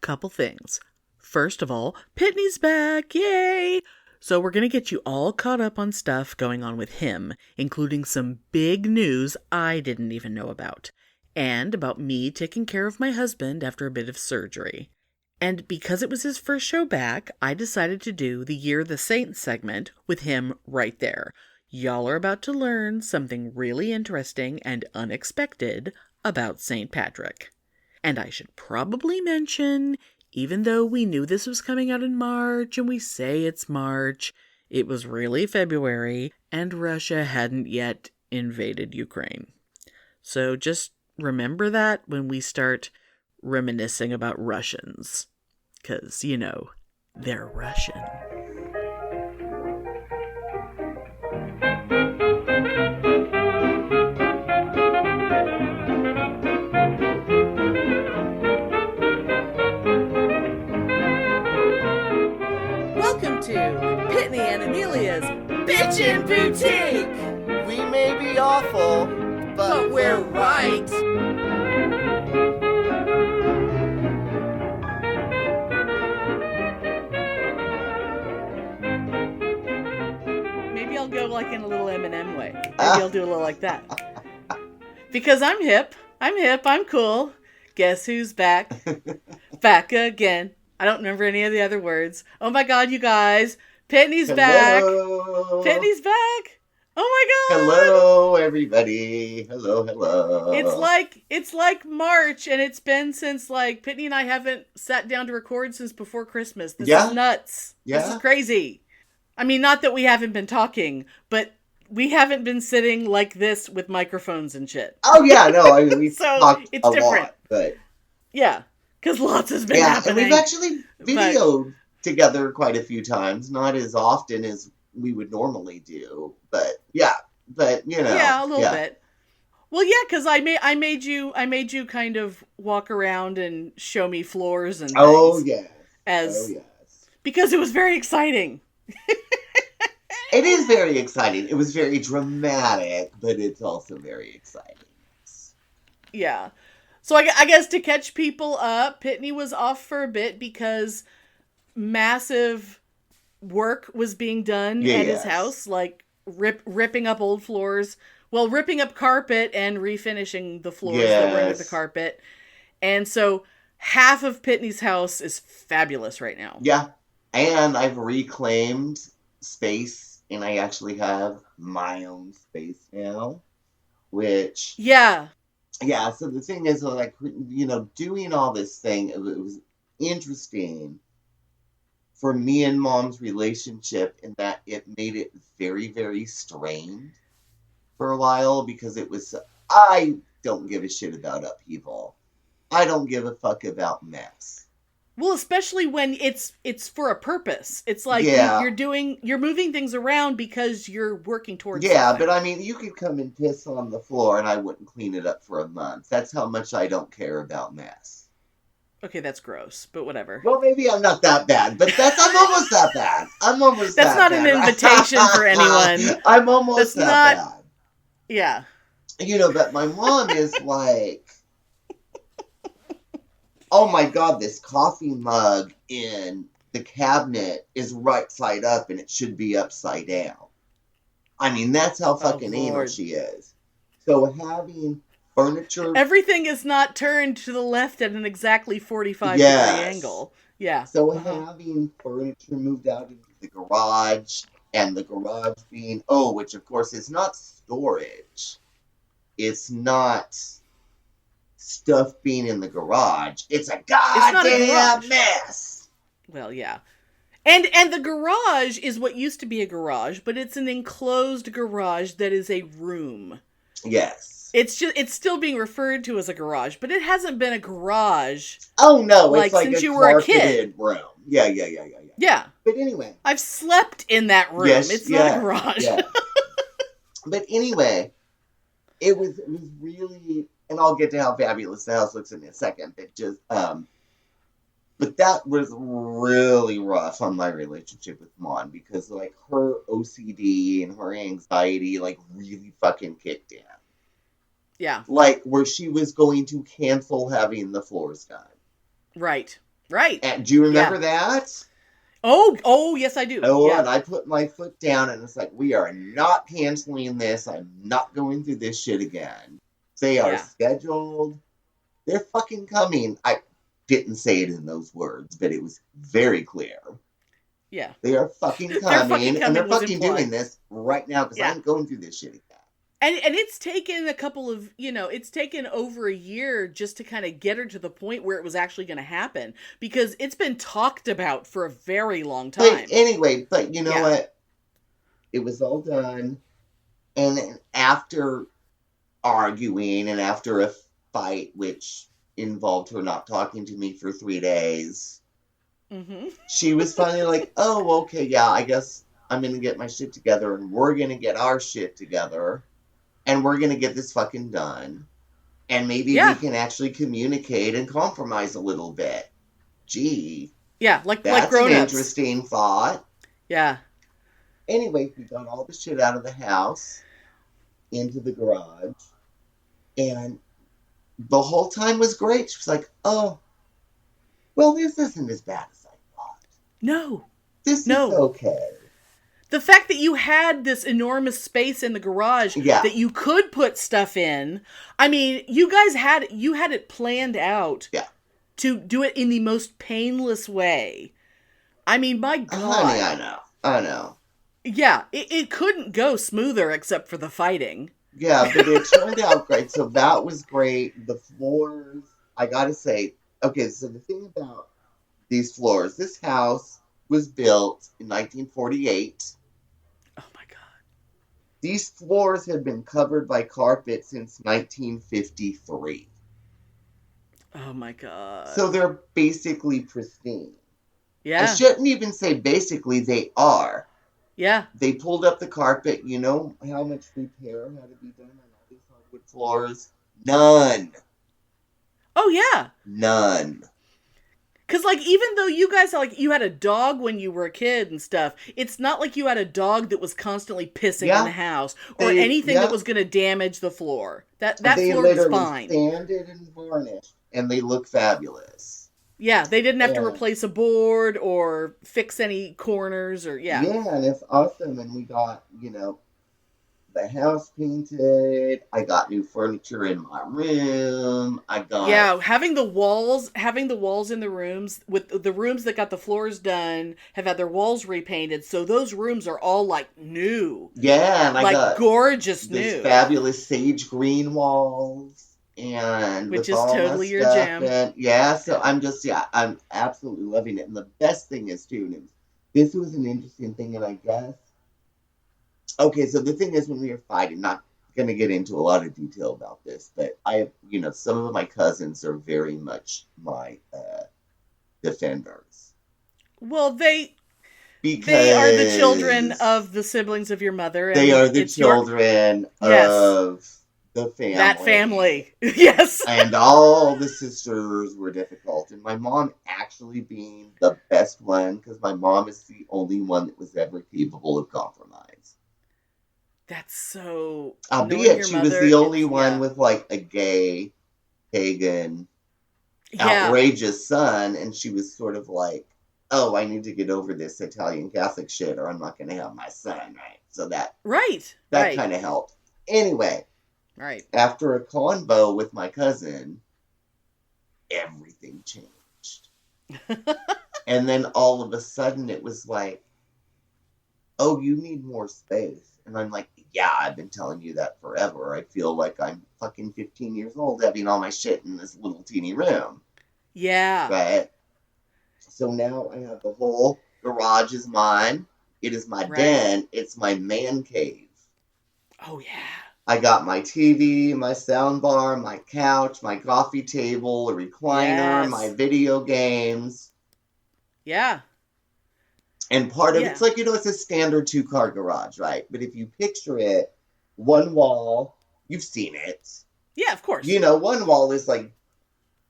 couple things. First of all, Pitney's back, yay! So we're going to get you all caught up on stuff going on with him, including some big news I didn't even know about, and about me taking care of my husband after a bit of surgery. And because it was his first show back, I decided to do the Year of the Saint segment with him right there. Y'all are about to learn something really interesting and unexpected about St. Patrick. And I should probably mention, even though we knew this was coming out in March and we say it's March, it was really February and Russia hadn't yet invaded Ukraine. So just remember that when we start reminiscing about Russians. 'Cause, you know, they're Russian. Welcome to Pitney and Amelia's Bitchin' Boutique! We may be awful, But we're right! Maybe I'll go like in a little Eminem way. Maybe I'll do a little like that. Because I'm hip, I'm cool. Guess who's back? Back again. I don't remember any of the other words. Oh my god, you guys. Pitney's back. Pitney's back. Oh my god. Hello, everybody. Hello. It's like March, and it's been since like Pitney and I haven't sat down to record since before Christmas. This is nuts. Yeah. This is crazy. I mean, not that we haven't been talking, but we haven't been sitting like this with microphones and shit. Oh yeah, no, I mean we've So, talked it's a different. lot, but Yeah, because lots has been happening. and we've actually videoed together quite a few times, not as often as we would normally do, but you know, yeah, a little bit. Well, yeah, because I made you kind of walk around and show me floors and things. Oh yes. Because it was very exciting. It is very exciting. It was very dramatic, but it's also very exciting. Yeah. So I guess to catch people up, Pitney was off for a bit because massive work was being done at his house, like ripping up old floors. Well, ripping up carpet and refinishing the floors that were under the carpet. And so half of Pitney's house is fabulous right now. Yeah. And I've reclaimed space, and I actually have my own space now, which... Yeah, so the thing is, like, you know, doing all this thing, it was interesting for me and Mom's relationship in that it made it very, very strained for a while, because it was, I don't give a shit about upheaval. I don't give a fuck about mess. Well, especially when it's for a purpose. It's like you're moving things around because you're working towards something. But I mean, you could come and piss on the floor and I wouldn't clean it up for a month. That's how much I don't care about mess. Okay, that's gross, but whatever. Well, maybe I'm not that bad, but I'm almost that bad. That's not an invitation for anyone. I'm almost that bad. Yeah. You know, but my mom is like, oh my god, this coffee mug in the cabinet is right side up and it should be upside down. I mean, that's how fucking anal she is. So having furniture... Everything is not turned to the left at an exactly 45-degree angle. Yeah. So having furniture moved out into the garage, and the garage being, which of course is not storage. It's not... stuff being in the garage. It's a goddamn mess. Well, yeah. And the garage is what used to be a garage, but it's an enclosed garage that is a room. Yes. It's still being referred to as a garage, but it hasn't been a garage. Oh no, it's like since a you were a kid. Room. Yeah. Yeah. But anyway, I've slept in that room. It's not a garage. Yeah. But anyway, it was really, and I'll get to how fabulous the house looks in a second, but just but that was really rough on my relationship with Mon, because like her OCD and her anxiety like really fucking kicked in. Yeah. Like where she was going to cancel having the floors done. Right. Right. And do you remember that? Oh, yes, I do. Oh, yeah. And I put my foot down and it's like, we are not canceling this. I'm not going through this shit again. They are scheduled. They're fucking coming. I didn't say it in those words, but it was very clear. Yeah. They are fucking coming, and they're fucking doing this right now because I ain't going through this shit again. And it's taken a couple of, it's taken over a year just to kind of get her to the point where it was actually going to happen. Because it's been talked about for a very long time. But anyway, you know what? It was all done. And then after arguing and after a fight, which involved her not talking to me for 3 days, she was finally like, oh, okay, yeah, I guess I'm going to get my shit together and we're going to get our shit together. And we're going to get this fucking done. And maybe we can actually communicate and compromise a little bit. Gee. Yeah, that's grown-ups. An interesting thought. Yeah. Anyway, we got all the shit out of the house into the garage. And the whole time was great. She was like, oh, well, this isn't as bad as I thought. No. This is okay. The fact that you had this enormous space in the garage that you could put stuff in. I mean, you guys had it planned out to do it in the most painless way. I mean, my God. Honey, I know. Yeah, it couldn't go smoother except for the fighting. Yeah, but it turned out great. So that was great. The floors, I gotta say, okay, so the thing about these floors, this house was built in 1948. Oh my God. These floors had been covered by carpet since 1953. Oh my God. So they're basically pristine. Yeah. I shouldn't even say basically, they are. Yeah. They pulled up the carpet. You know how much repair had to be done on all these hardwood floors? None. Oh, yeah. None. Because, even though you guys, you had a dog when you were a kid and stuff, it's not like you had a dog that was constantly pissing in the house or anything that was going to damage the floor. That floor was fine. They sanded and varnished, and they look fabulous. Yeah, they didn't have to replace a board or fix any corners or, Yeah, and it's awesome. And we got, the house painted. I got new furniture in my room. I got having the walls in the rooms with the rooms that got the floors done have had their walls repainted, so those rooms are all new. Yeah, and I got gorgeous new, fabulous sage green walls, and which is totally your jam. And, so I'm absolutely loving it. And the best thing is too, this was an interesting thing, and I guess. Okay, so the thing is, when we were fighting, not going to get into a lot of detail about this, but some of my cousins are very much my defenders. Well, they are the children of the siblings of your mother. They are the children of the family. That family, yes. And all the sisters were difficult, and my mom actually being the best one, because my mom is the only one that was ever capable of compromise. That's so... Albeit she was the only one with, a gay, pagan, outrageous son, and she was sort of like, oh, I need to get over this Italian Catholic shit, or I'm not going to have my son, right? So that... That kind of helped. Anyway. Right. After a convo with my cousin, everything changed. And then all of a sudden it was like, oh, you need more space. And I'm like, yeah, I've been telling you that forever. I feel like I'm fucking 15 years old having all my shit in this little teeny room. Yeah. Right? So now I have the whole garage is mine. It is my den. It's my man cave. Oh, yeah. I got my TV, my sound bar, my couch, my coffee table, a recliner, my video games. Yeah. And part of it's it's a standard 2-car garage, right? But if you picture it, one wall, you've seen it. Yeah, of course. One wall is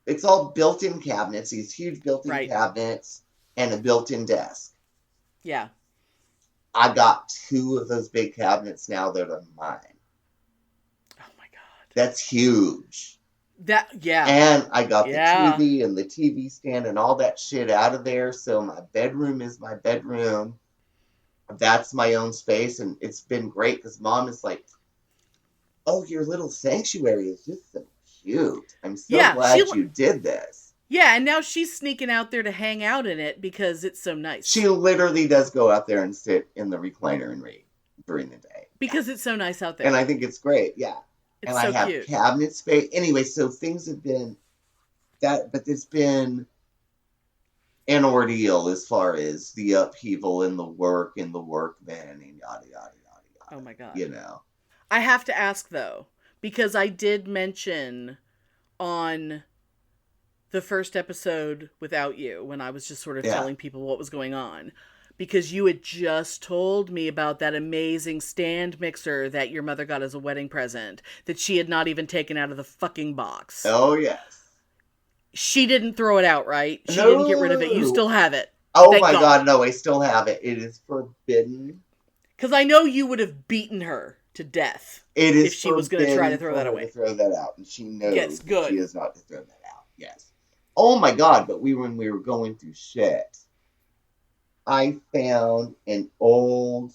it's all built-in cabinets, these huge built-in cabinets, and a built-in desk. Yeah. I got 2 of those big cabinets now that are mine. Oh my God. That's huge. And I got the TV and the TV stand and all that shit out of there. So my bedroom is my bedroom. That's my own space. And it's been great because Mom is like, oh, your little sanctuary is just so cute. I'm so glad you did this. Yeah, and now she's sneaking out there to hang out in it because it's so nice. She literally does go out there and sit in the recliner and read during the day. Because it's so nice out there. And I think it's great, yeah. It's and so I have cute. Cabinet space. Anyway, so things have been but it's been an ordeal as far as the upheaval in the work and the workmen and yada, yada, yada, yada. Oh my God. You know. I have to ask though, because I did mention on the first episode without you, when I was just sort of telling people what was going on, because you had just told me about that amazing stand mixer that your mother got as a wedding present that she had not even taken out of the fucking box. Oh, yes. She didn't throw it out, right? She didn't get rid of it. You still have it. Oh my God, no, I still have it. It is forbidden. Because I know you would have beaten her to death if she was going to try to throw that away. Throw that out, and she knows good. She is not to throw that out. Yes. Oh my God, but when we were going through shit, I found an old,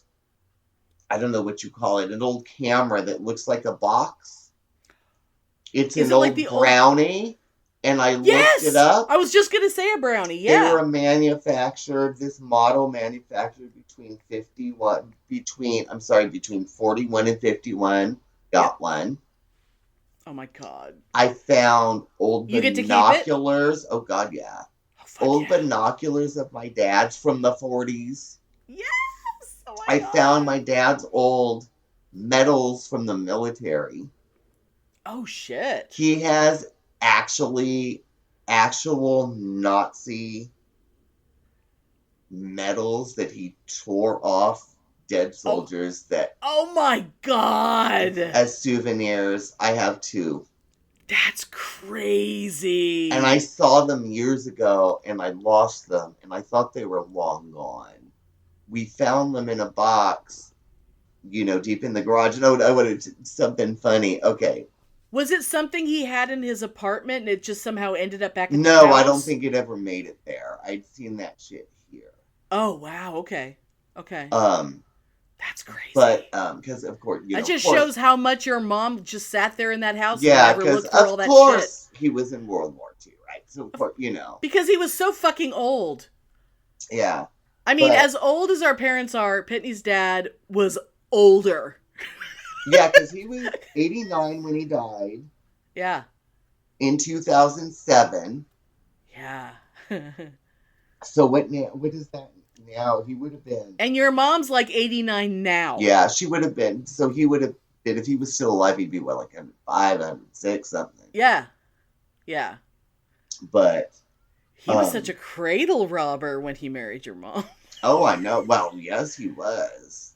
I don't know what you call it, an old camera that looks like a box. It's an old Brownie, and I looked it up. I was just going to say a Brownie, yeah. They were this model manufactured between 41 and 51. Got one. Oh my God. I found old binoculars. Oh God, yeah. Old binoculars of my dad's from the 40s. Yes! Oh my I God. found my dad's old medals from the military. Oh shit. He has actual Nazi medals that he tore off dead soldiers Oh my God. As souvenirs. I have 2. That's crazy. And I saw them years ago, and I lost them, and I thought they were long gone. We found them in a box, deep in the garage. No, I would have something funny. Okay. Was it something he had in his apartment, and it just somehow ended up back in the house? No, I don't think it ever made it there. I'd seen that shit here. Oh, wow. Okay. That's crazy. But, because, of course, that just shows how much your mom just sat there in that house and never looked for all that shit. Of course, he was in World War II, right? So, of course, Because he was so fucking old. Yeah. I mean, as old as our parents are, Pitney's dad was older. Yeah, because he was 89 when he died. Yeah. In 2007. Yeah. So what is that? Now he would have been. And your mom's like 89 now. Yeah, she would have been. So he would have been, if he was still alive, he'd be what, like 105, 106, something. Yeah. Yeah. But. He was such a cradle robber when he married your mom. Oh, I know. Well, yes, he was.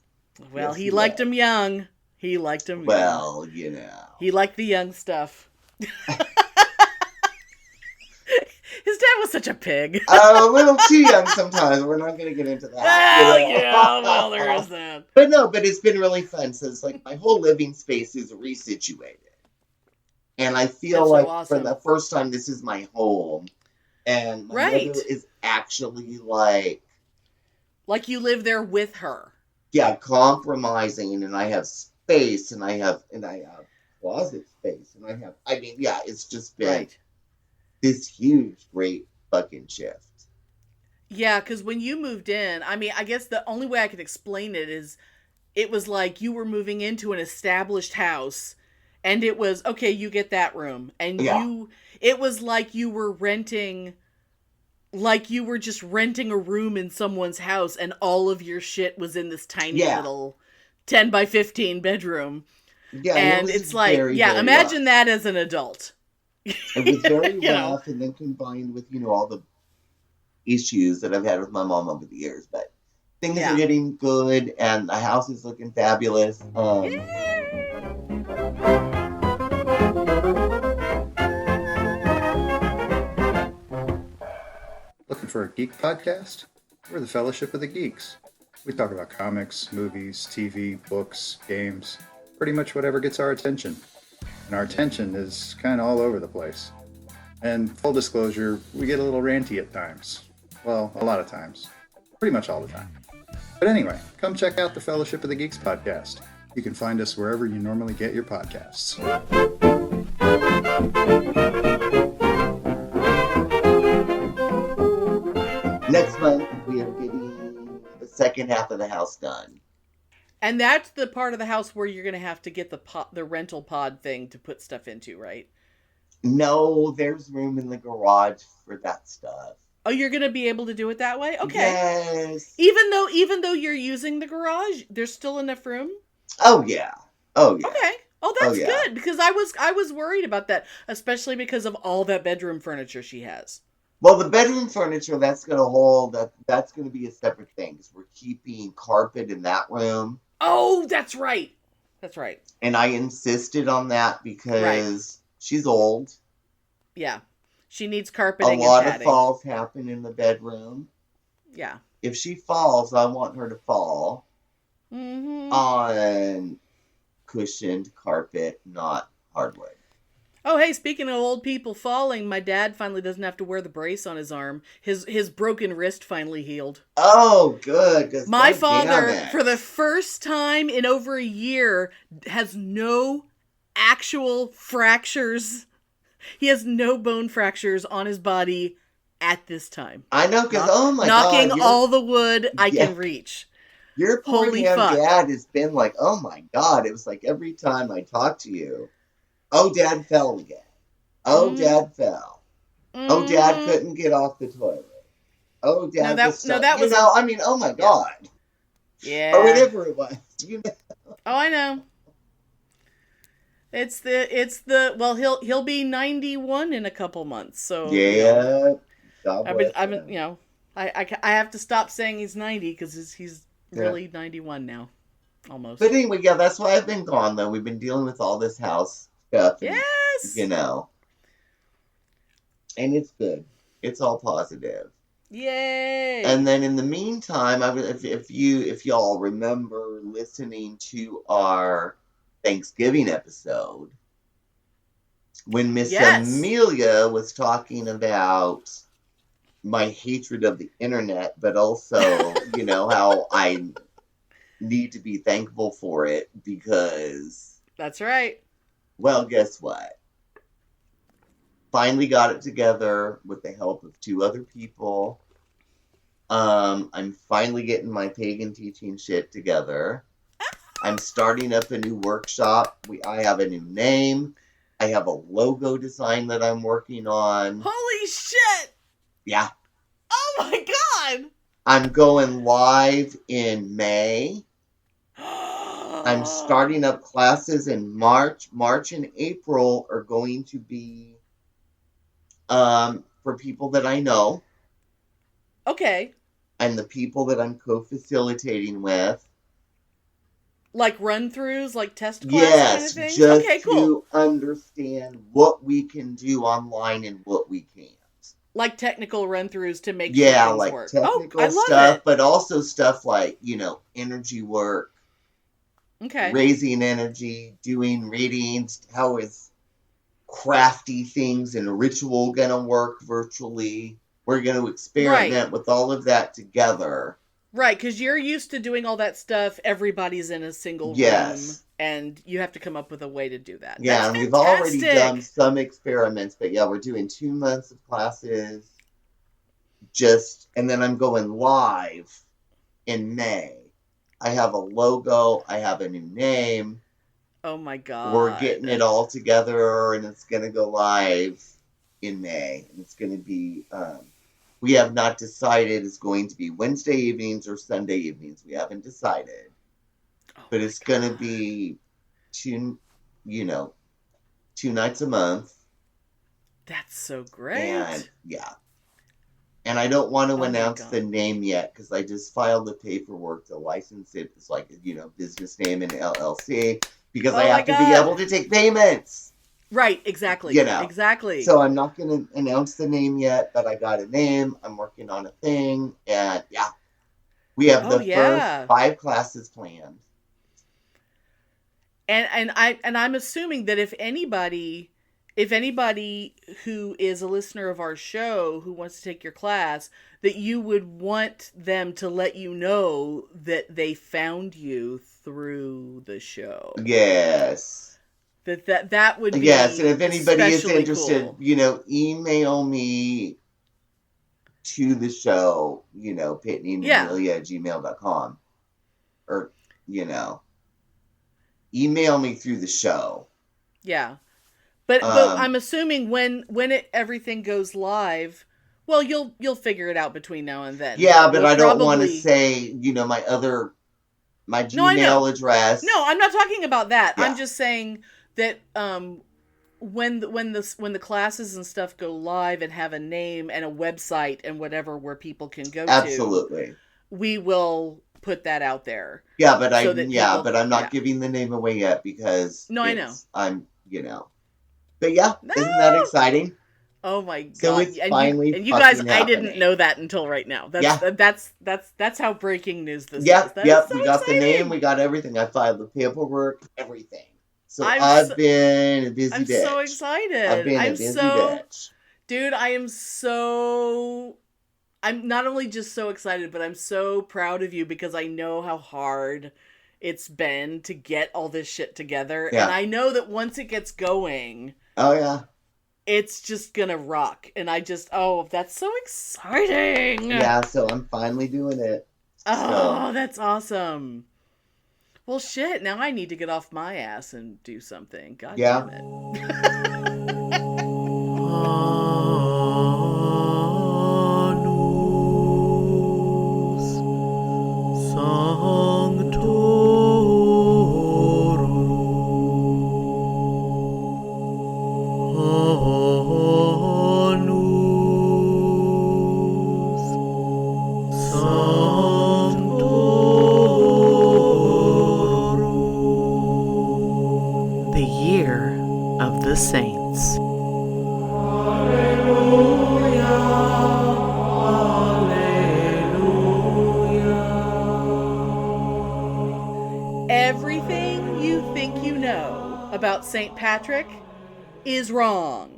Well, he liked him young. He liked him young. Well, He liked the young stuff. His dad was such a pig. A little too young sometimes. We're not going to get into that. Yeah, well, there is that. But no, it's been really fun. So it's like my whole living space is resituated. And I feel like for the first time, this is my home. And my mother is actually like you live there with her. Yeah, compromising, and I have space, and I have closet space, and it's just been this huge, great fucking shift. Yeah, because when you moved in, I mean, I guess the only way I could explain it is it was like you were moving into an established house, and it was, okay, you get that room, and it was like you were renting, like you were just renting a room in someone's house, and all of your shit was in this tiny little 10 by 15 bedroom. Yeah, and it's like, very imagine that as an adult. It was very rough, and then combined with, all the issues that I've had with my mom over the years. But things are getting good, and the house is looking fabulous. Looking for a geek podcast? We're the Fellowship of the Geeks. We talk about comics, movies, TV, books, games, pretty much whatever gets our attention. and our tension is kind of all over the place. And full disclosure, we get a little ranty at times. Well, a lot of times. Pretty much all the time. But anyway, come check out the Fellowship of the Geeks podcast. You can find us wherever you normally get your podcasts. Next month, we are getting the second half of the house done. And that's the part of the house where you're going to have to get the rental pod thing to put stuff into, right? No, there's room in the garage for that stuff. Oh, you're going to be able to do it that way? Okay. Yes. Even though you're using the garage, there's still enough room? Oh, yeah. Oh, yeah. Okay. Oh, that's good, because I was worried about that, especially because of all that bedroom furniture she has. Well, the bedroom furniture, that's going to be a separate thing, because we're keeping carpet in that room. Oh, that's right. That's right. And I insisted on that because she's old. Yeah. She needs carpeting and padding. A lot padding. of falls happen in the bedroom. Yeah. If she falls, I want her to fall on cushioned carpet, not hardwood. Oh, hey, speaking of old people falling, my dad finally doesn't have to wear the brace on his arm. His broken wrist finally healed. Oh, good. My father, for the first time in over a year, has no actual fractures. He has no bone fractures on his body at this time. I know, because, knocking all the wood I can reach. Your poor dad has been like, oh my God. It was like every time I talk to you, oh, Dad fell again. Oh, Dad fell. Oh, Dad couldn't get off the toilet. Oh, Dad oh my God. Yeah. Or whatever it was. Oh, I know. It's well, he'll be 91 in a couple months, so yeah. I have to stop saying he's 90 because he's really 91 now, almost. But anyway, that's why I've been gone though. We've been dealing with all this house stuff. And, yes. And it's good. It's all positive. Yay! And then in the meantime, if y'all remember listening to our Thanksgiving episode, when Miss Amelia was talking about my hatred of the internet, but also, how I need to be thankful for it because... That's right. Well, guess what? Finally got it together with the help of 2 other people. I'm finally getting my pagan teaching shit together. I'm starting up a new workshop. I have a new name. I have a logo design that I'm working on. Holy shit! Yeah. Oh my God! I'm going live in May. I'm starting up classes in March. March and April are going to be for people that I know. Okay. And the people that I'm co-facilitating with. Like run-throughs, like test class kind of things? Just okay, cool. to understand what we can do online and what we can't. Like technical run-throughs to make sure things work. Technical stuff, but also stuff like, energy work. Okay. Raising energy, doing readings, how is crafty things and ritual going to work virtually. We're going to experiment with all of that together. Right, because you're used to doing all that stuff. Everybody's in a single room, and you have to come up with a way to do that. Yeah, and we've already done some experiments, but we're doing 2 months of classes. And then I'm going live in May. I have a logo. I have a new name. Oh my God. We're getting it all together, and it's going to go live in May. And it's going to be... we have not decided it's going to be Wednesday evenings or Sunday evenings. We haven't decided. But it's going to be 2 nights a month. That's so great. And, And I don't want to announce the name yet because I just filed the paperwork to license it. It's like, business name and LLC because I have to be able to take payments. Right, exactly. Exactly. So I'm not going to announce the name yet, but I got a name. I'm working on a thing. And we have the first 5 classes planned. And I'm assuming that if anybody who is a listener of our show who wants to take your class, that you would want them to let you know that they found you through the show. Yes. That would be yes, and if anybody is interested, cool. Email me to the show, PitneyAndAmelia at gmail.com. Or, email me through the show. Yeah. But I'm assuming when everything goes live, well, you'll figure it out between now and then. Yeah, but I don't want to say, my Gmail address. No, I'm not talking about that. Yeah. I'm just saying that when the classes and stuff go live and have a name and a website and whatever where people can go Absolutely. We will put that out there. Yeah, but I'm not giving the name away yet because I know. I'm, But yeah, isn't that exciting? Oh my god! So it's finally you guys, happening. I didn't know that until right now. That's how breaking news this is. Yep, so we got exciting. The name, we got everything. I filed the paperwork, everything. So I've been a busy bitch. I'm so excited. I've been a busy bitch. Dude, I'm not only just so excited, but I'm so proud of you because I know how hard it's been to get all this shit together. Yeah. And I know that once it gets going... Oh, yeah. It's just gonna rock. And that's so exciting! Yeah, so I'm finally doing it. Oh, that's awesome. Well, shit, now I need to get off my ass and do something. God damn it. Saints. Hallelujah, hallelujah. Everything you think you know about St. Patrick is wrong.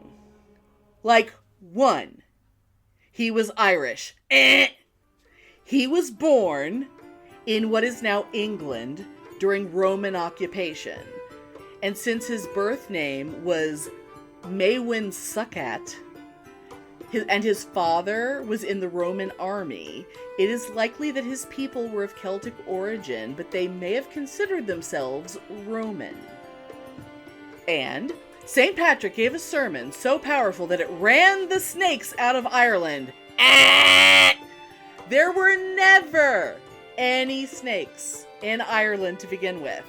Like, 1, he was Irish. He was born in what is now England during Roman occupation. And since his birth name was Maewyn Succat, and his father was in the Roman army, it is likely that his people were of Celtic origin, but they may have considered themselves Roman. And St. Patrick gave a sermon so powerful that it ran the snakes out of Ireland. There were never any snakes in Ireland to begin with.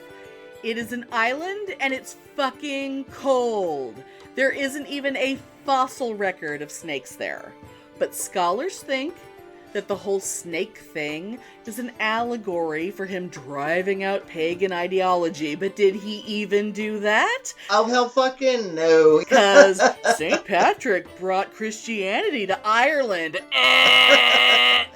It is an island, and it's fucking cold. There isn't even a fossil record of snakes there. But scholars think that the whole snake thing is an allegory for him driving out pagan ideology. But did he even do that? Oh, hell fucking no. Because St. Patrick brought Christianity to Ireland.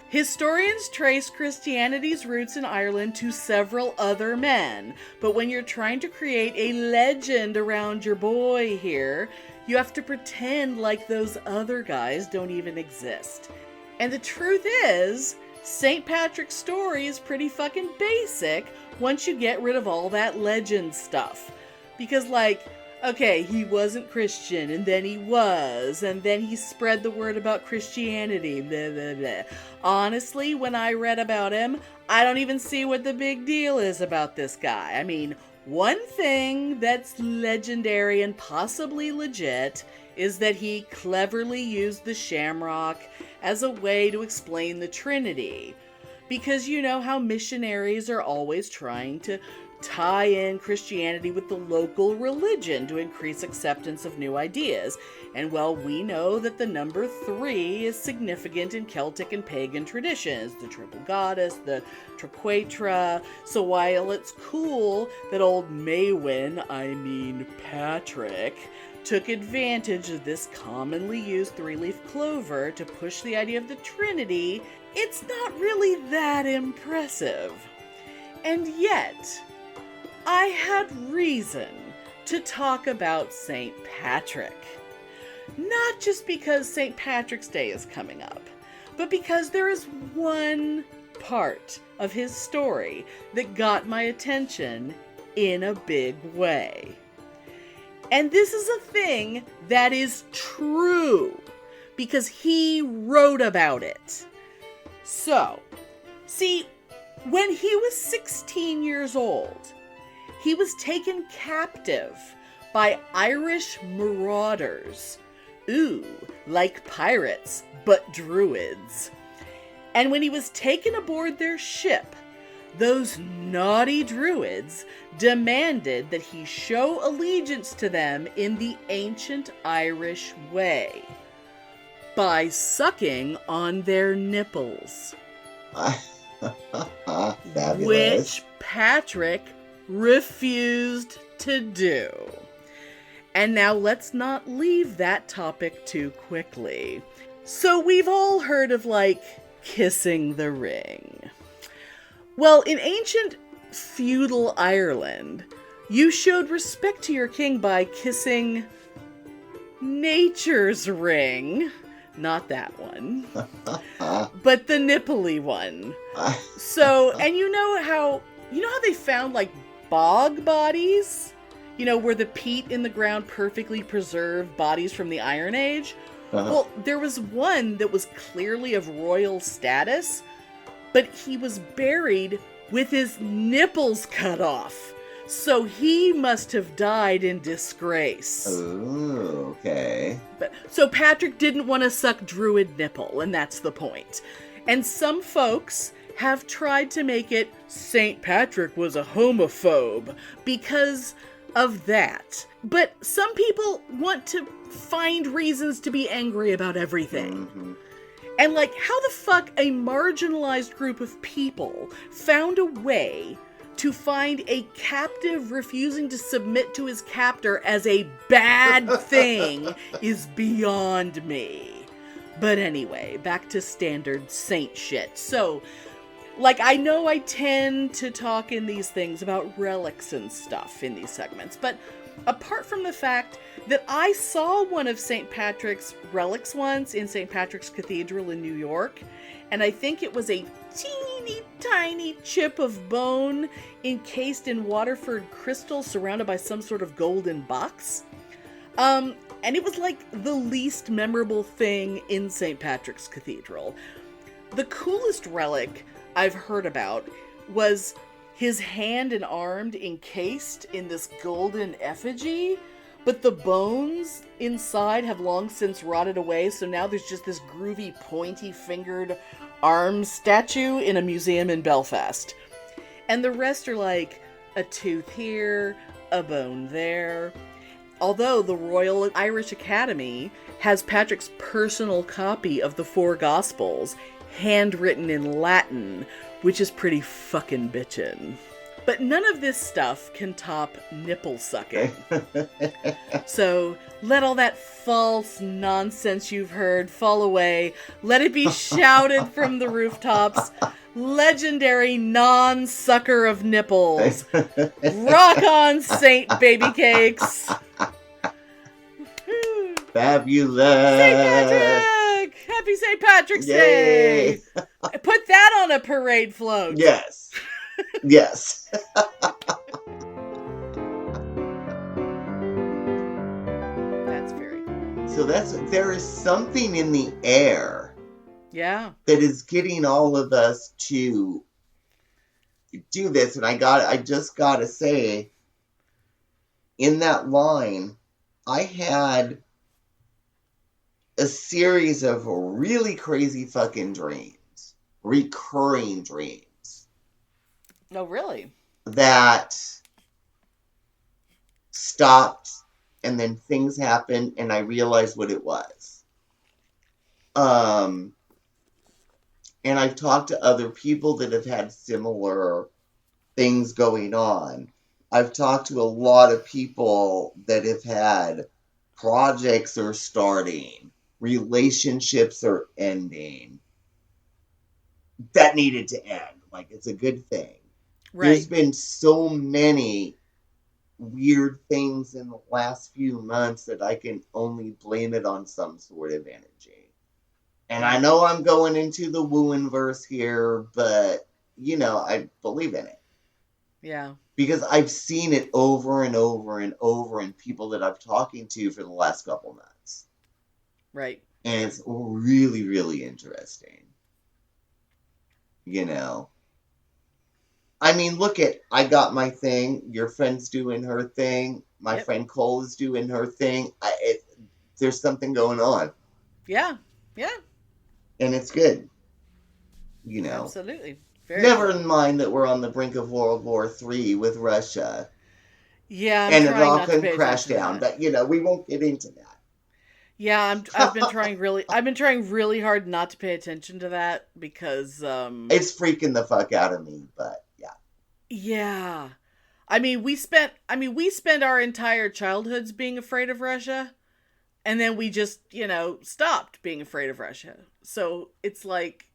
Historians trace Christianity's roots in Ireland to several other men. But when you're trying to create a legend around your boy here, you have to pretend like those other guys don't even exist. And the truth is, St. Patrick's story is pretty fucking basic once you get rid of all that legend stuff. Because, okay, he wasn't Christian, and then he was, and then he spread the word about Christianity, blah, blah, blah. Honestly, when I read about him, I don't even see what the big deal is about this guy. I mean, one thing that's legendary and possibly legit is that he cleverly used the shamrock as a way to explain the Trinity. Because you know how missionaries are always trying to tie in Christianity with the local religion to increase acceptance of new ideas. And well, we know that the number 3 is significant in Celtic and pagan traditions, the triple goddess, the triquetra. So while it's cool that old Patrick, took advantage of this commonly used 3-leaf clover to push the idea of the Trinity, it's not really that impressive. And yet, I had reason to talk about St. Patrick. Not just because St. Patrick's Day is coming up, but because there is one part of his story that got my attention in a big way. And this is a thing that is true because he wrote about it. So, see, when he was 16 years old, he was taken captive by Irish marauders. Ooh, like pirates, but druids. And when he was taken aboard their ship, those naughty druids demanded that he show allegiance to them in the ancient Irish way, by sucking on their nipples. Which Patrick refused to do. And now let's not leave that topic too quickly. So we've all heard of, like, kissing the ring. Well, in ancient feudal Ireland, you showed respect to your king by kissing nature's ring. Not that one. But the nipple-y one. So, and you know how they found, like, bog bodies? You know, where the peat in the ground perfectly preserved bodies from the Iron Age? Well, there was one that was clearly of royal status, but he was buried with his nipples cut off. So he must have died in disgrace. Oh, okay. So Patrick didn't want to suck druid nipple, and that's the point. And some folks have tried to make it St. Patrick was a homophobe because of that. But some people want to find reasons to be angry about everything. Mm-hmm. And, like, how the fuck a marginalized group of people found a way to find a captive refusing to submit to his captor as a bad thing is beyond me. But anyway, back to standard saint shit. So, like, I know I tend to talk in these things about relics and stuff in these segments, but apart from the fact that I saw one of St. Patrick's relics once in St. Patrick's Cathedral in New York, and I think it was a teeny tiny chip of bone encased in Waterford crystal surrounded by some sort of golden box. And it was like the least memorable thing in St. Patrick's Cathedral. The coolest relic I've heard about was his hand and arm encased in this golden effigy, but the bones inside have long since rotted away, so now there's just this groovy, pointy-fingered arm statue in a museum in Belfast. And the rest are like a tooth here, a bone there. Although the Royal Irish Academy has Patrick's personal copy of the Four Gospels, handwritten in Latin, which is pretty fucking bitchin'. But none of this stuff can top nipple sucking. So let all that false nonsense you've heard fall away. Let it be shouted from the rooftops. Legendary non-sucker of nipples. Rock on, Saint Baby Cakes. Fabulous. St. Patrick! Happy St. Patrick's Day! Put that on a parade float. Yes. Yes. That's very cool. So there is something in the air. Yeah. That is getting all of us to do this. And I just gotta say, in that line, I had a series of really crazy fucking dreams. Recurring dreams. Oh, really? That stopped, and then things happened, and I realized what it was. And I've talked to other people that have had similar things going on. I've talked to a lot of people that have had projects are starting, relationships are ending, that needed to end. Like, it's a good thing. There's been so many weird things in the last few months that I can only blame it on some sort of energy. And I know I'm going into the woo-inverse here, but, I believe in it. Yeah. Because I've seen it over and over and over in people that I've talking to for the last couple months. Right. And it's really, really interesting. I mean, I got my thing. Your friend's doing her thing. My friend Cole is doing her thing. There's something going on. Yeah. Yeah. And it's good. Absolutely. Never mind that we're on the brink of World War III with Russia. Yeah, and it all can crash down. But we won't get into that. Yeah, I've been trying really hard not to pay attention to that because it's freaking the fuck out of me. But yeah. Yeah, I mean we spent our entire childhoods being afraid of Russia, and then we just stopped being afraid of Russia. So it's like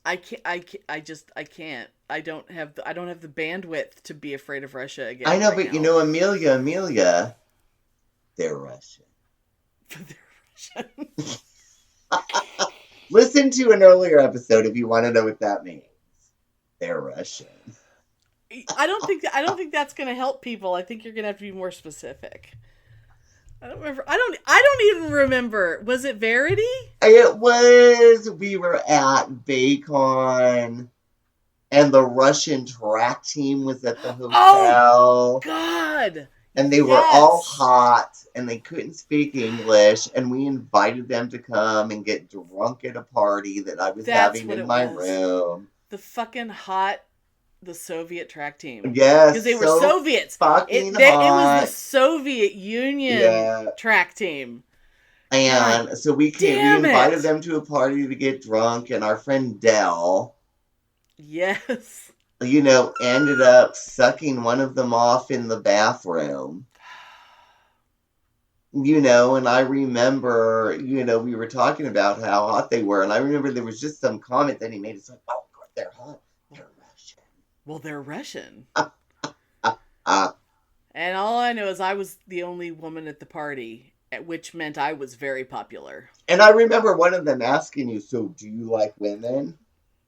I can't. I don't have the bandwidth to be afraid of Russia again. I know, but now. Amelia, they're Russian. They're Russian. Listen to an earlier episode if you want to know what that means. They're Russian. I don't think that's going to help people. I think you're going to have to be more specific. I don't remember. I don't even remember. Was it Verity? It was. We were at Baycon, and the Russian track team was at the hotel. Oh God! And they were all hot, and they couldn't speak English, and we invited them to come and get drunk at a party that I was having in my room. The fucking hot. The Soviet track team. Yes. Because they were Soviets. Hot. It was the Soviet Union track team. And God, so we invited them to a party to get drunk, and our friend Dell. Yes. Ended up sucking one of them off in the bathroom. And I remember, we were talking about how hot they were, and I remember there was just some comment that he made. It's like, oh, God, they're hot. Well, they're Russian. And all I know is I was the only woman at the party, which meant I was very popular. And I remember one of them asking you, so do you like women?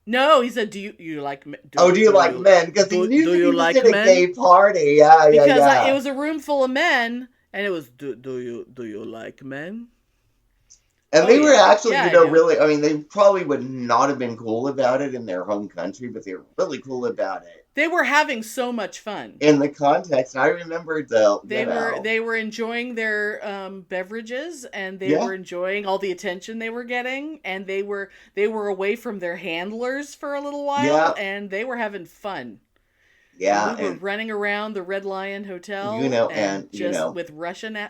No, he said, do you like men? Do you like men? Because he knew that he was at a gay party. Yeah, because it was a room full of men, and it was, do you like men? And they were actually, really, I mean, they probably would not have been cool about it in their home country, but they were really cool about it. They were having so much fun. In the context, I remember they were enjoying their beverages, and they were enjoying all the attention they were getting, and they were away from their handlers for a little while, and they were having fun. Yeah, and we were running around the Red Lion Hotel,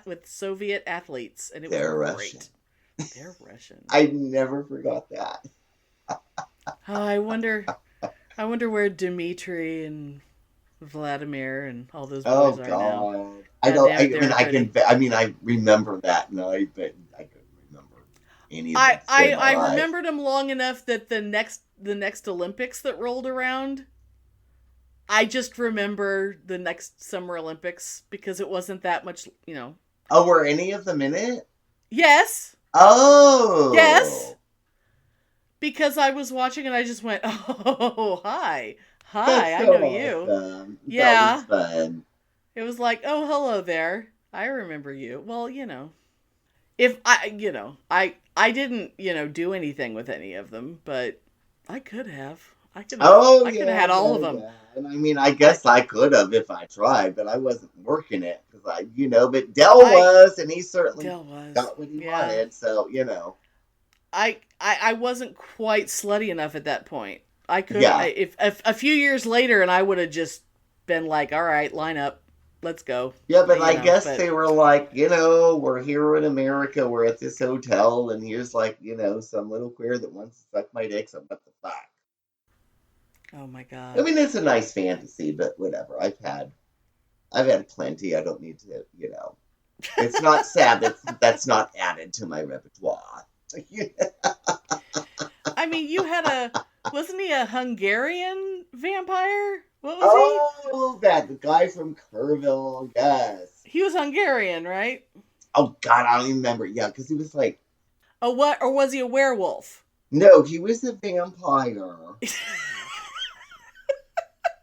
with Soviet athletes, and it was great. Russian. They're Russian. I never forgot that. I wonder where Dmitry and Vladimir and all those boys are now. I remember that night, but I couldn't remember any of it. I remembered them long enough that the next Olympics that rolled around, I just remember the next Summer Olympics because it wasn't that much, Oh, were any of them in it? Yes. Oh! Yes! Because I was watching and I just went, oh, hi. Hi, I know you. Yeah. That was fun. It was like, oh, hello there. I remember you. Well, if I didn't, do anything with any of them, but I could have. I could have had all of them. Yeah. And I mean, I guess I could have if I tried, but I wasn't working it because but Dell was, and he certainly got what he wanted. So, I wasn't quite slutty enough at that point. I could, if a few years later, and I would have just been like, all right, line up, let's go. Yeah, but I guess they were like, we're here in America, we're at this hotel, and here's like, some little queer that wants to suck my dick. So what the fuck? Oh my God. I mean, it's a nice fantasy, but whatever. I've had plenty. I don't need to, It's not sad that's not added to my repertoire. I mean, you had wasn't he a Hungarian vampire? What was he? Oh, the guy from Kerrville, yes. He was Hungarian, right? Oh, God, I don't even remember. Yeah, because he was like... Oh, what? Or was he a werewolf? No, he was a vampire.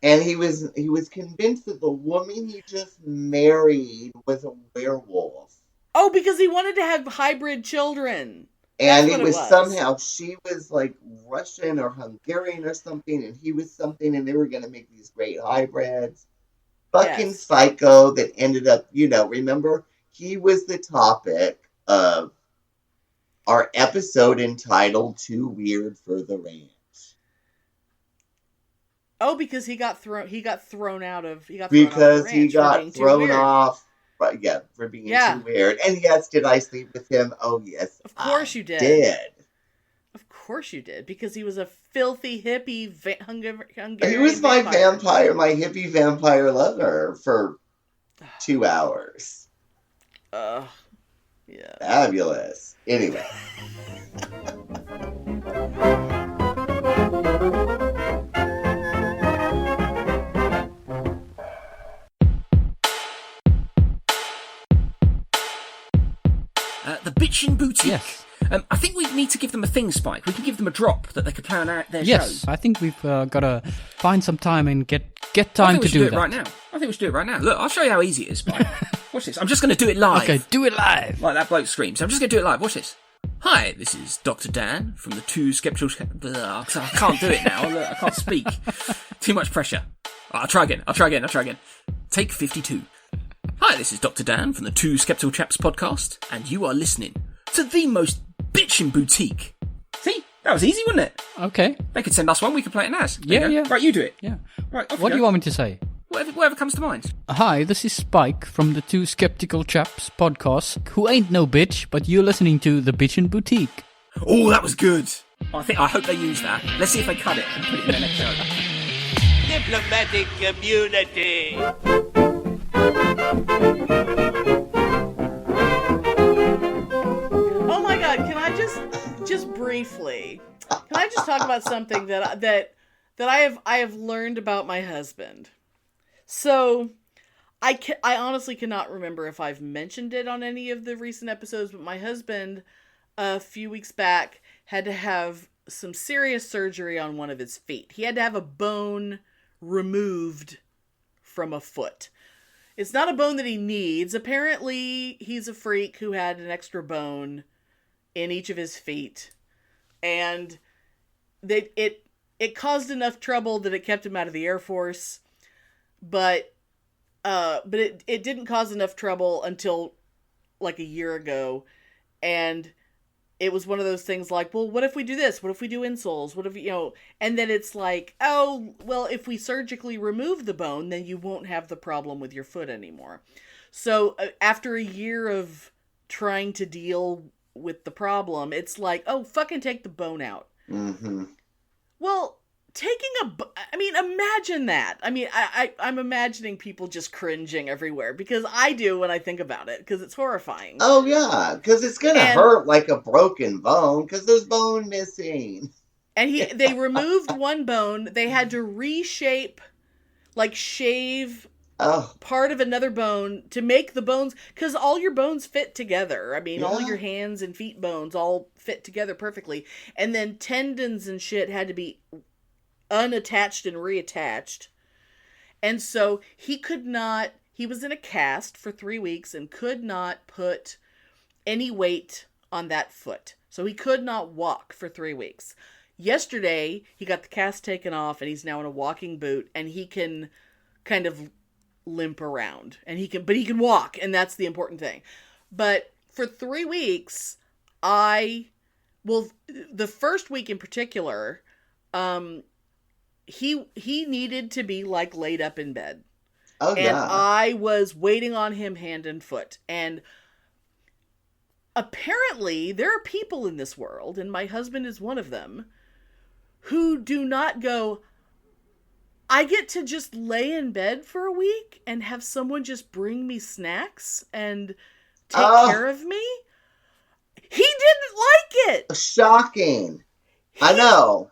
And he was convinced that the woman he just married was a werewolf. Oh, because he wanted to have hybrid children. And it was somehow, she was like Russian or Hungarian or something, and he was something, and they were going to make these great hybrids. Fucking psycho that ended up, remember, he was the topic of our episode entitled Too Weird for the Ranch. Oh, because he got thrown out of the ranch he got thrown off. But yeah, for being too weird. And yes, did I sleep with him? Oh yes, of course you did. Of course you did, because he was a filthy hippie Hungarian. He was my vampire, my hippie vampire lover for 2 hours. Yeah. Fabulous. Anyway. The Bitchin' Boutique. Yes. I think we need to give them a thing, Spike. We can give them a drop that they could plan out their show. Yes, I think we've got to find some time and get time to do that. Right now. I think we should do it right now. Look, I'll show you how easy it is, Spike. Watch this. I'm just going to do it live. Okay, do it live. Like that bloke screams. I'm just going to do it live. Watch this. Hi, this is Dr. Dan from the Two Skeptical... I can't do it now. Look, I can't speak. Too much pressure. I'll try again. Take 52. Hi, this is Dr. Dan from the Two Skeptical Chaps podcast, and you are listening to the most bitchin' boutique. See? That was easy, wasn't it? Okay. They could send us one, we could play it as. Yeah. Right, you do it. Yeah. Right, what do you want me to say? Whatever comes to mind. Hi, this is Spike from the Two Skeptical Chaps podcast, who ain't no bitch, but you're listening to the Bitchin' Boutique. Oh, that was good. I hope they use that. Let's see if they cut it and put it in their next show. Diplomatic community. Oh my God! Can I just briefly? Can I just talk about something that I have learned about my husband? So, I honestly cannot remember if I've mentioned it on any of the recent episodes, but my husband, a few weeks back, had to have some serious surgery on one of his feet. He had to have a bone removed from a foot. It's not a bone that he needs. Apparently, he's a freak who had an extra bone in each of his feet. And it caused enough trouble that it kept him out of the Air Force. But it didn't cause enough trouble until like a year ago. And it was one of those things like, well, what if we do this? What if we do insoles? What if, and then it's like, oh, well, if we surgically remove the bone, then you won't have the problem with your foot anymore. So after a year of trying to deal with the problem, it's like, oh, fucking take the bone out. Mm-hmm. Well, imagine that. I'm imagining people just cringing everywhere, because I do when I think about it, because it's horrifying. Oh, yeah, because it's going to hurt like a broken bone, because there's bone missing. And they removed one bone. They had to reshape, shave part of another bone to make the bones, because all your bones fit together. All your hands and feet bones all fit together perfectly. And then tendons and shit had to be unattached and reattached. And so he was in a cast for 3 weeks and could not put any weight on that foot. So he could not walk for 3 weeks. Yesterday, he got the cast taken off and he's now in a walking boot, and he can kind of limp around, and he can walk, and that's the important thing. But for 3 weeks, the first week in particular, he needed to be laid up in bed. Oh, yeah. And I was waiting on him hand and foot. And apparently there are people in this world, and my husband is one of them, who do not go, I get to just lay in bed for a week and have someone just bring me snacks and take care of me. He didn't like it. Shocking. I know.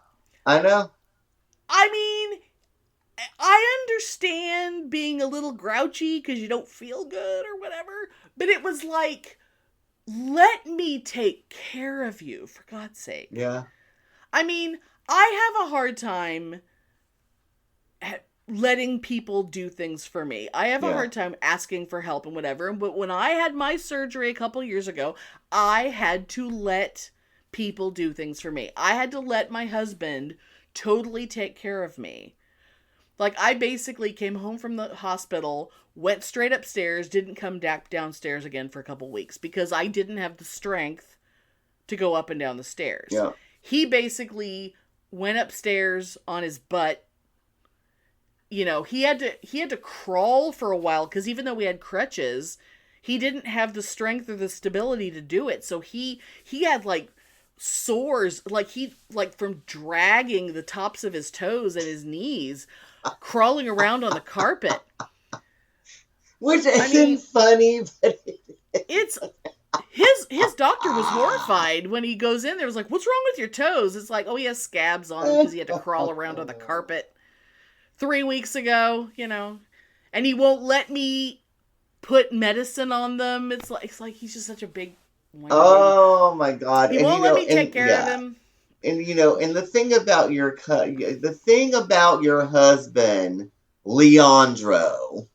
I understand being a little grouchy because you don't feel good or whatever, but it was like, let me take care of you, for God's sake. Yeah. I mean, I have a hard time letting people do things for me. I have a hard time asking for help and whatever, but when I had my surgery a couple years ago, I had to let people do things for me. I had to let my husband totally take care of me. Like, I basically came home from the hospital, went straight upstairs, didn't come back downstairs again for a couple weeks because I didn't have the strength to go up and down the stairs. Yeah. He basically went upstairs on his butt. You know, he had to crawl for a while because even though we had crutches, he didn't have the strength or the stability to do it. So he had like sores, like from dragging the tops of his toes and his knees, crawling around on the carpet. Which isn't funny, but it's his doctor was horrified when he goes in there. Was like, "What's wrong with your toes?" It's like, "Oh, he has scabs on him because he had to crawl around on the carpet 3 weeks ago." You know, and he won't let me put medicine on them. It's like he's just such a big. Oh my God! He won't let me take care of him. And and the thing about your husband, Leandro.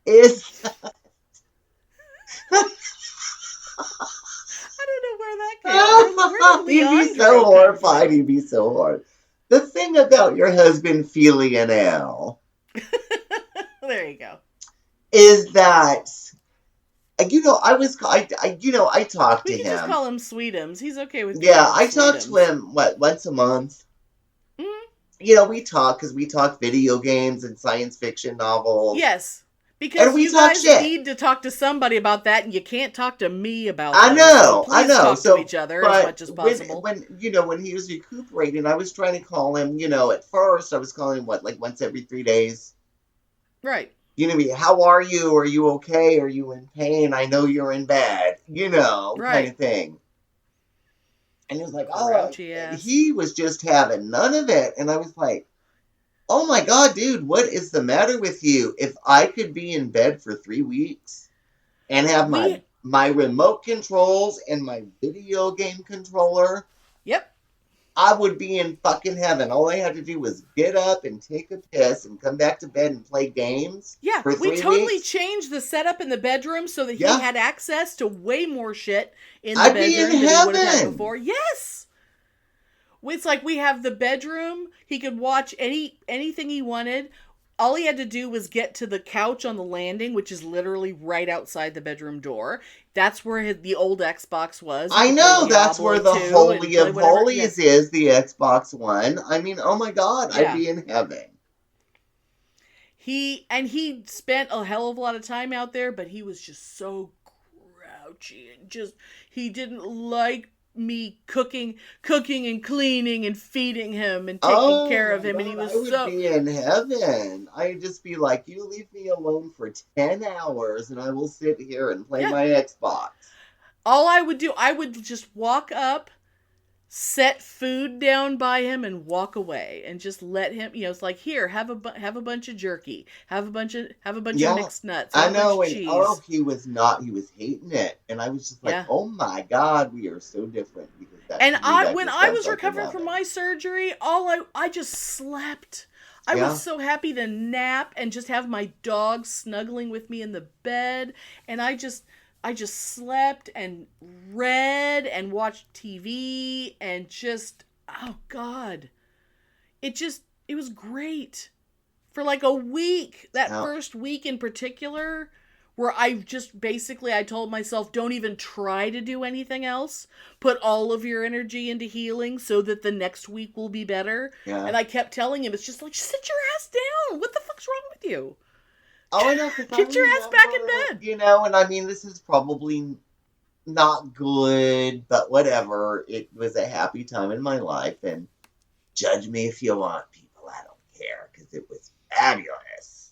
Is I don't know where that came from. Where did He'd be so horrified. He'd be so hard. The thing about your husband, Feely and L. There you go. Is that I talked to him. We can just call him Sweetums. He's okay with. Yeah, I talk to him once a month. Mm-hmm. We talk because we talk video games and science fiction novels. Yes. Because you guys need to talk to somebody about that, and you can't talk to me about that. I know. Talk to each other as much as possible. When he was recuperating, I was trying to call him, at first I was calling him, once every 3 days? Right. How are you? Are you okay? Are you in pain? I know you're in bed. Right. Kind of thing. And he was like, he was just having none of it. And I was like, oh my God, dude, what is the matter with you? If I could be in bed for 3 weeks and have my remote controls and my video game controller, yep, I would be in fucking heaven. All I had to do was get up and take a piss and come back to bed and play games. Yeah, for 3 we totally weeks. Changed the setup in the bedroom so that he had access to way more shit in the bedroom than he would have had before. Yes. It's like we have the bedroom. He could watch anything he wanted. All he had to do was get to the couch on the landing, which is literally right outside the bedroom door. That's where the old Xbox was. I know, that's where the Holy of Holies is, the Xbox One. I mean, oh my God, I'd be in heaven. He spent a hell of a lot of time out there, but he was just so grouchy and he didn't like me cooking and cleaning and feeding him and taking care of him. God, and he was I would be in heaven. I'd just be like, you leave me alone for 10 hours and I will sit here and play my Xbox. All I would do, I would just walk up, set food down by him and walk away and just let him, it's like, here, have a bunch of jerky, have a bunch of mixed nuts. I know. And he was hating it. And I was just like, oh my God, we are so different. When I was recovering from my surgery, I just slept. I was so happy to nap and just have my dog snuggling with me in the bed. And I just slept and read and watched TV and just, oh God. It was great. For like a week, that first week in particular, where I told myself, don't even try to do anything else. Put all of your energy into healing so that the next week will be better. Yeah. And I kept telling him, it's just like, sit your ass down. What the fuck's wrong with you? Oh, I know. Get your ass back in bed. And I mean, this is probably not good, but whatever. It was a happy time in my life, and judge me if you want, people. I don't care, because it was fabulous.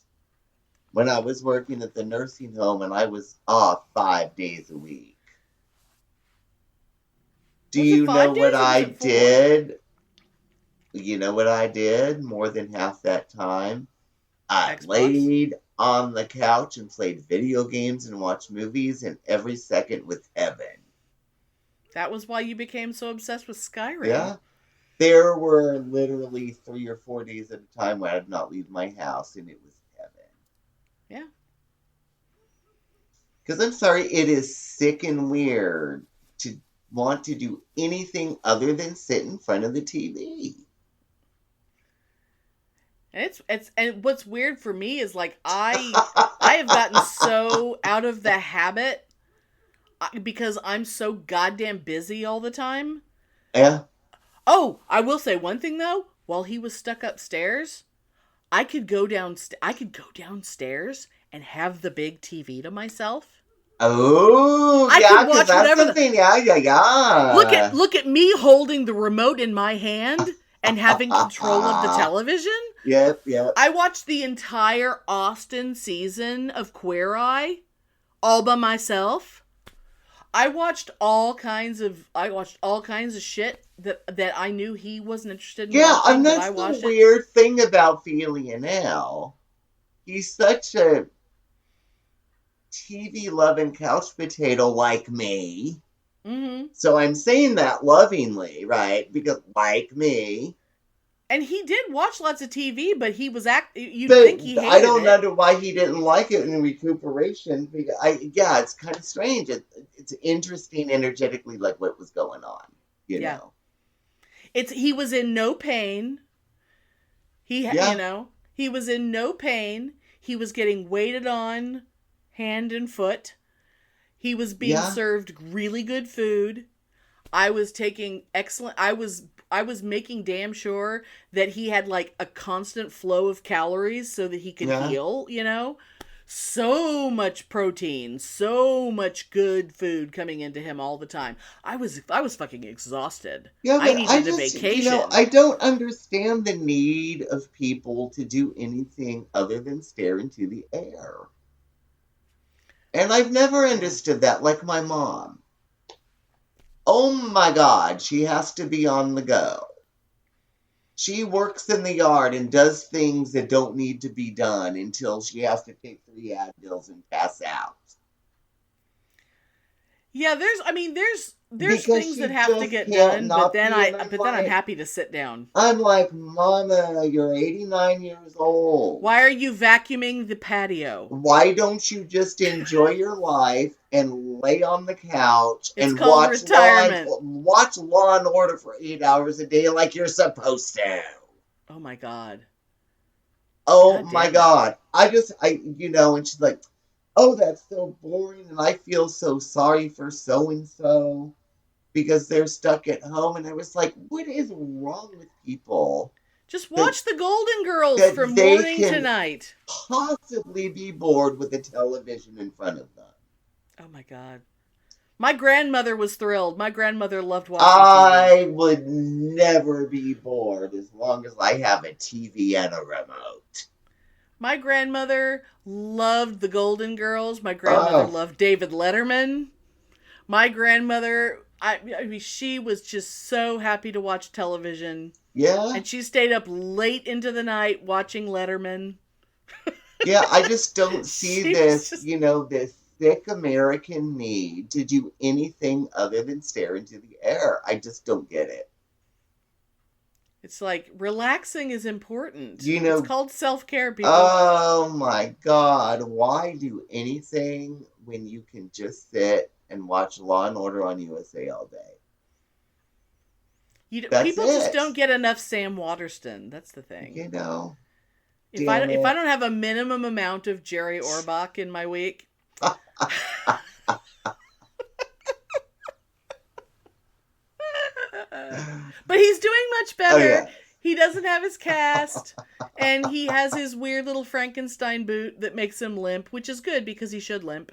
When I was working at the nursing home, and I was off 5 days a week. Do you know what I did? You know what I did more than half that time? I Xbox? laid on the couch and played video games and watched movies, and every second was heaven. That was why you became so obsessed with Skyrim. Yeah. There were literally 3 or 4 days at a time where I did not leave my house, and it was heaven. Yeah. Because I'm sorry, it is sick and weird to want to do anything other than sit in front of the TV. And and what's weird for me is like I have gotten so out of the habit because I'm so goddamn busy all the time. Yeah. Oh, I will say one thing though. While he was stuck upstairs, I could go downstairs and have the big TV to myself. Oh, yeah, because that's something. Yeah. Look at me holding the remote in my hand and having control of the television. Yep. I watched the entire Austen season of Queer Eye all by myself. I watched all kinds of shit that I knew he wasn't interested in. Yeah, and that's the weird thing about Ophelia now. He's such a TV loving couch potato like me. Mm-hmm. So I'm saying that lovingly, right? Because like me. And he did watch lots of TV, but he was think he hated it. I don't know why he didn't like it in recuperation. Because it's kind of strange. It's interesting energetically, like what was going on. You know. He was in no pain. He was in no pain. He was getting waited on hand and foot. He was being served really good food. I was taking excellent. I was making damn sure that he had like a constant flow of calories so that he could heal, you know? So much protein, so much good food coming into him all the time. I was fucking exhausted. Yeah, I needed a vacation. I don't understand the need of people to do anything other than stare into the air. And I've never understood that, like my mom. Oh my God, she has to be on the go. She works in the yard and does things that don't need to be done until she has to take 3 Advils and pass out. Yeah, there's things that have to get done, but then I'm happy to sit down. I'm like, Mama, you're 89 years old. Why are you vacuuming the patio? Why don't you just enjoy your life and lay on the couch and watch Law and Order for 8 hours a day like you're supposed to? Oh my God. Oh my God. And she's like, oh, that's so boring, and I feel so sorry for so-and-so because they're stuck at home. And I was like, what is wrong with people? Just watch the Golden Girls from morning to night. Possibly be bored with the television in front of them. Oh my God. My grandmother was thrilled. My grandmother loved watching TV. I would never be bored as long as I have a TV and a remote. My grandmother loved the Golden Girls. My grandmother loved David Letterman. My grandmother, she was just so happy to watch television. Yeah. And she stayed up late into the night watching Letterman. Yeah, I just don't see this thick American need to do anything other than stare into the air. I just don't get it. It's like, relaxing is important. It's called self-care, people. Oh my God. Why do anything when you can just sit and watch Law and Order on USA all day? People just don't get enough Sam Waterston. That's the thing. If I don't have a minimum amount of Jerry Orbach in my week. But he's doing much better. Oh, yeah. He doesn't have his cast, and he has his weird little Frankenstein boot that makes him limp, which is good because he should limp.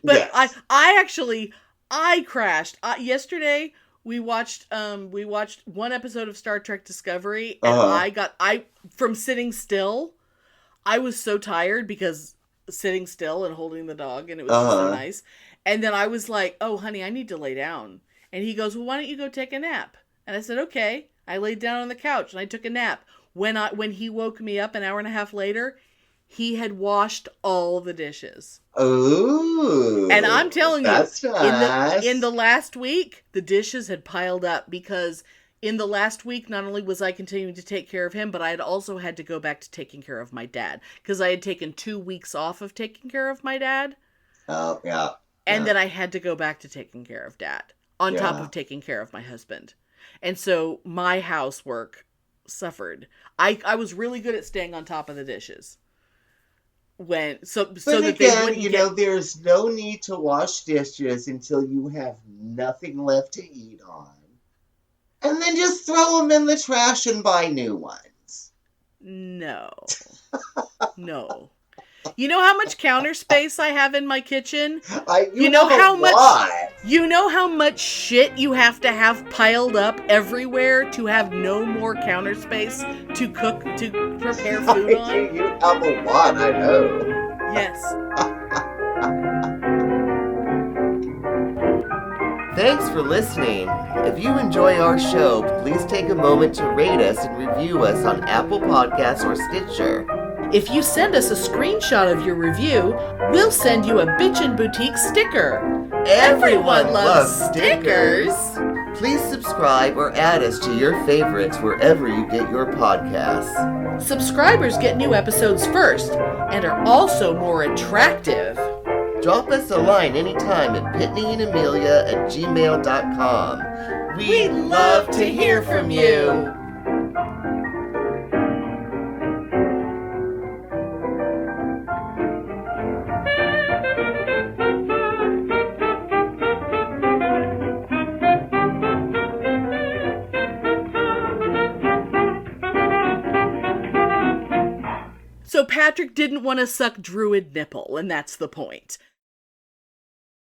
But yes. I crashed. Yesterday we watched one episode of Star Trek Discovery, and from sitting still, I was so tired because sitting still and holding the dog, and it was so nice. And then I was like, oh honey, I need to lay down. And he goes, well, why don't you go take a nap? And I said, okay. I laid down on the couch and I took a nap. When he woke me up an hour and a half later, he had washed all the dishes. Ooh. And I'm telling you, nice. in the last week, the dishes had piled up because in the last week, not only was I continuing to take care of him, but I had also had to go back to taking care of my dad. Because I had taken 2 weeks off of taking care of my dad. Oh, yeah. And then I had to go back to taking care of Dad. On top of taking care of my husband. And so my housework suffered. I was really good at staying on top of the dishes. So that they wouldn't there's no need to wash dishes until you have nothing left to eat on. And then just throw them in the trash and buy new ones. No. No. You know how much counter space I have in my kitchen? You know how much shit you have to have piled up everywhere to have no more counter space to prepare food on? You have a lot, I know. Yes. Thanks for listening. If you enjoy our show, please take a moment to rate us and review us on Apple Podcasts or Stitcher. If you send us a screenshot of your review, we'll send you a Bitchin' Boutique sticker. Everyone loves stickers! Please subscribe or add us to your favorites wherever you get your podcasts. Subscribers get new episodes first and are also more attractive. Drop us a line anytime at PitneyAndAmelia@gmail.com. We'd love to hear from you. So Patrick didn't want to suck Druid nipple, and that's the point.